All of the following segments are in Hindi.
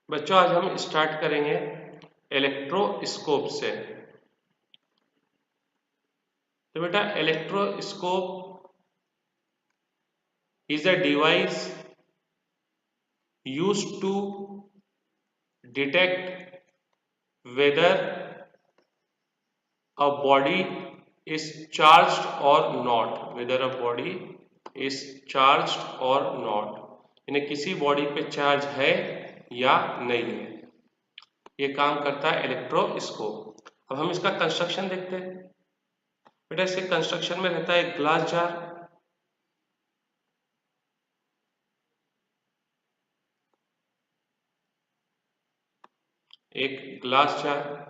बच्चों आज हम स्टार्ट करेंगे इलेक्ट्रोस्कोप से। तो बेटा electroscope is a device used to detect whether a body is charged or not, whether a body is charged or not, यानी किसी बॉडी पे चार्ज है या नहीं है। ये काम करता है इलेक्ट्रोस्कोप। अब हम इसका कंस्ट्रक्शन देखते हैं। बेटा इसके कंस्ट्रक्शन में रहता है एक ग्लास जार, एक ग्लास जार,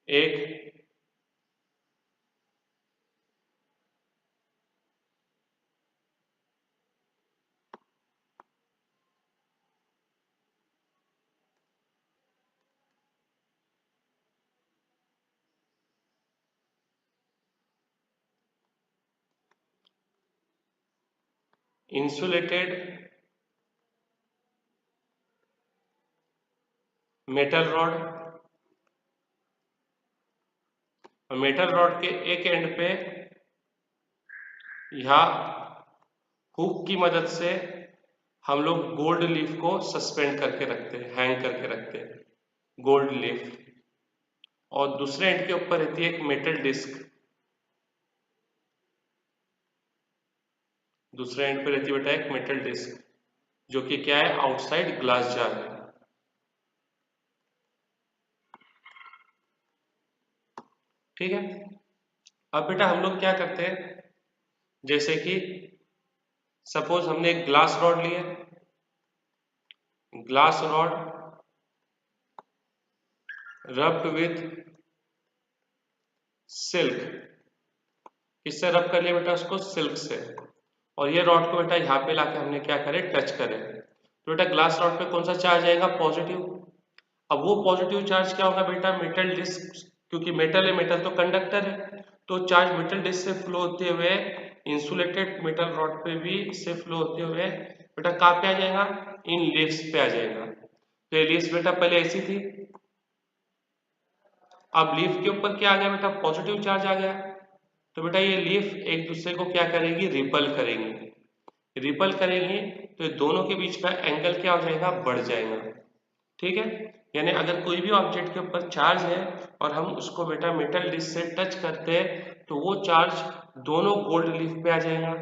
एक इंसुलेटेड मेटल रॉड, और मेटल रॉड के एक एंड पे यह हुक की मदद से हम लोग गोल्ड लीफ को सस्पेंड करके रखते हैं, हैंग करके रखते हैं गोल्ड लीफ। और दूसरे एंड के ऊपर रहती है एक मेटल डिस्क, दूसरे एंड पे रहती है बेटा एक मेटल डिस्क जो कि क्या है, आउटसाइड ग्लास जार है। ठीक है। अब बेटा हम लोग क्या करते हैं, जैसे कि सपोज हमने एक ग्लास रॉड लिया, glass rod rubbed with silk, किससे रब कर लिया बेटा, उसको सिल्क से। और ये रॉड को बेटा यहाँ पे लाके हमने क्या करे, टच करे। तो बेटा ग्लास रॉड पे कौन सा चार्ज आएगा, पॉजिटिव। अब वो पॉजिटिव चार्ज क्या होगा बेटा, मेटल डिस्क, क्योंकि मेटल है, मेटल तो कंडक्टर है, तो चार्ज मेटल डिस्क से फ्लो होते हुए इंसुलेटेड मेटल रॉड पे भी से फ्लो होते हुए बेटा कहाँ पे आ जाएगा, इन लीव्स पे आ जाएगा। तो ये लीव्स बेटा पहले ऐसी थी, अब लीफ के ऊपर क्या आ गया बेटा, पॉजिटिव चार्ज आ गया। तो बेटा ये लीफ एक दूसरे को क्या करेगी, रिपल करेंगी। रिपल करेंगी तो ये दोनों के बीच का एंगल क्या हो जाएगा, बढ़ जाएगा। ठीक है। यानी अगर कोई भी ऑब्जेक्ट के ऊपर चार्ज है और हम उसको बेटा मेटल डिस्क से टच करते हैं तो वो चार्ज दोनों गोल्ड लीफ पे आ जाएगा,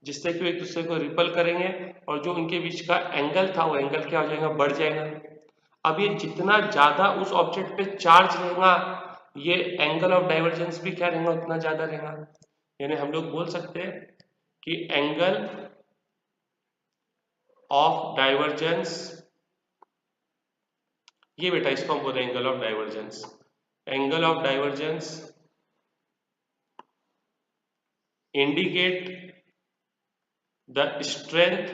जिससे कि एक दूसरे को रिपल करेंगे और जो उनके बीच का एंगल था वो एंगल क्या हो जाएगा, बढ़ जाएगा। अब ये जितना ज्यादा उस ऑब्जेक्ट पे चार्ज रहेगा, ये एंगल ऑफ डाइवर्जेंस भी क्या रहेगा, उतना ज्यादा रहेगा। यानी हम लोग बोल सकते हैं कि एंगल ऑफ डाइवर्जेंस, ये बेटा इसको हम बोलते हैं angle of divergence. Angle of divergence indicate the strength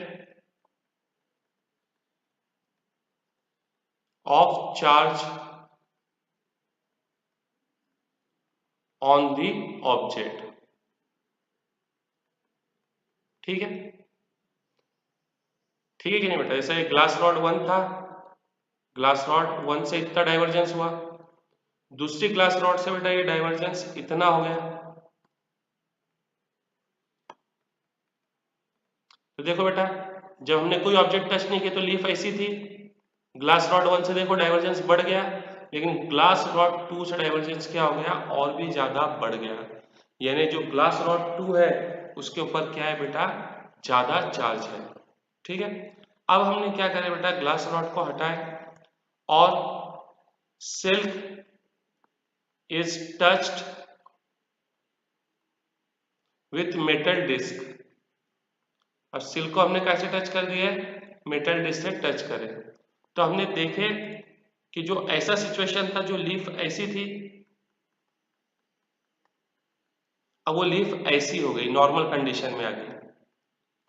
of charge on the object. ठीक है, ठीक है कि नहीं बेटा। जैसे ग्लास रॉड 1 था, ग्लास रॉड 1 से इतना डाइवर्जेंस हुआ, दूसरी ग्लास रॉड से बेटा ये डाइवर्जेंस इतना हो गया। तो देखो बेटा जब हमने कोई ऑब्जेक्ट टच नहीं किया तो लीफ ऐसी थी, ग्लास रॉड 1 से देखो डाइवर्जेंस बढ़ गया, लेकिन ग्लास रॉड 2 से डाइवर्जेंस क्या हो गया, और भी ज्यादा बढ़ गया। यानी जो ग्लास रॉड 2 है उसके ऊपर क्या है बेटा, ज्यादा चार्ज है। ठीक है। अब हमने क्या करें बेटा, ग्लास रॉड को हटाए और silk is touched with metal disc. अब सिल्क को हमने कैसे टच कर दिया है, मेटल डिस्क से टच करें। तो हमने देखे कि जो ऐसा सिचुएशन था, जो लीफ ऐसी थी, अब वो लीफ ऐसी हो गई, नॉर्मल कंडीशन में आ गई,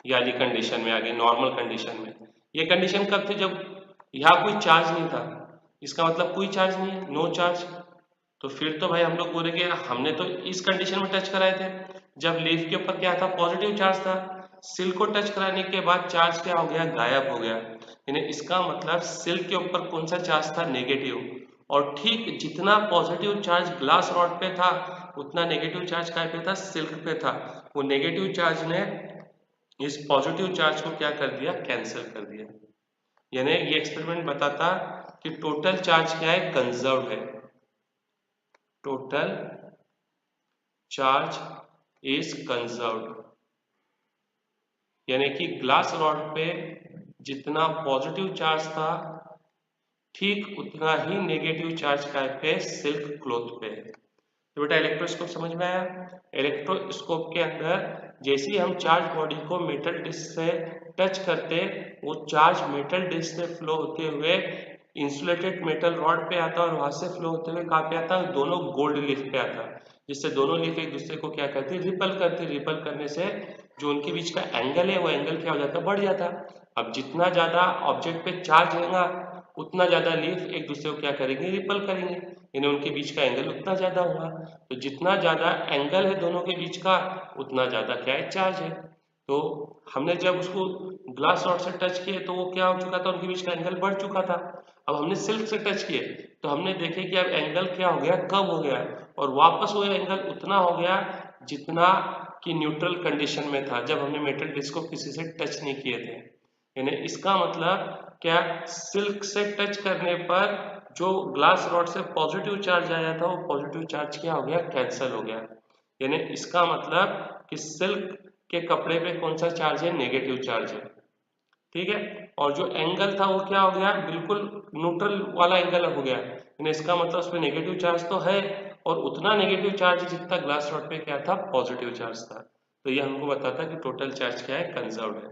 ये वाली कंडीशन में आ गई, नॉर्मल कंडीशन में। ये कंडीशन कब थी, जब यहाँ कोई चार्ज नहीं था। इसका मतलब कोई चार्ज नहीं है, नो चार्ज। तो फिर तो भाई हम लोग बोलेंगे हमने तो इस कंडीशन में टच कराए थे जब लीफ के ऊपर क्या था, पॉजिटिव चार्ज था। सिल्क को टच कराने के बाद चार्ज क्या हो गया, गायब हो गया। यानी इसका मतलब सिल्क के ऊपर कौन सा चार्ज था, नेगेटिव। और ठीक जितना पॉजिटिव चार्ज ग्लास रॉड पे था उतना नेगेटिव चार्ज काय पे था, सिल्क पे था। वो नेगेटिव चार्ज ने इस पॉजिटिव चार्ज को क्या कर दिया, कैंसिल कर दिया। यानी ये एक्सपेरिमेंट बताता कि टोटल चार्ज क्या है, कंजर्व है। टोटल चार्ज इज कंजर्व्ड, यानी कि ग्लास रॉड पे जितना पॉजिटिव चार्ज था ठीक उतना ही नेगेटिव चार्ज का पे, सिल्क क्लॉथ पे। तो बेटा इलेक्ट्रोस्कोप समझ में आया। इलेक्ट्रोस्कोप के अंदर जैसे ही हम चार्ज बॉडी को मेटल डिस्क से टच करते, वो चार्ज मेटल डिस्क से फ्लो होते हुए इंसुलेटेड मेटल रॉड पे आता और वहां से फ्लो होते हुए कहाँ पे आता, दोनों गोल्ड लीफ पे आता, जिससे दोनों लीफ एक दूसरे को क्या करते, रिपल करते। रिपल करने से जो उनके बीच का एंगल है वो एंगल क्या हो जाता, बढ़ जाता। अब जितना ज्यादा ऑब्जेक्ट पे चार्ज रहेगा उतना ज्यादा लीफ एक दूसरे को क्या करेंगे, रिपल करेंगे, यानी उनके बीच का एंगल उतना ज्यादा होगा। तो जितना ज्यादा एंगल है दोनों के बीच का उतना ज्यादा क्या है, चार्ज है। तो हमने जब उसको ग्लास रॉड से टच किए तो वो क्या हो चुका था, उनके बीच का एंगल बढ़ चुका था। अब हमने सिल्क से टच किए तो हमने देखे कि अब एंगल क्या हो गया, कम हो गया, और वापस वो एंगल उतना हो गया जितना कि न्यूट्रल कंडीशन में था जब हमने मेटल डिस्क को किसी से टच नहीं किए थे। यानी इसका मतलब क्या, सिल्क से टच करने पर जो ग्लास रॉड से पॉजिटिव चार्ज आया था वो पॉजिटिव चार्ज क्या हो गया, कैंसिल हो गया। यानी इसका मतलब कि सिल्क के कपड़े पे कौन सा चार्ज है, नेगेटिव चार्ज है। ठीक है, और जो एंगल था वो क्या हो गया, बिल्कुल न्यूट्रल वाला एंगल हो गया। यानी इसका मतलब उसमें नेगेटिव चार्ज तो है और उतना नेगेटिव चार्ज जितना ग्लास रॉड पे क्या था, पॉजिटिव चार्ज था। तो ये हमको बताता है कि टोटल चार्ज क्या है, कंजर्व्ड है।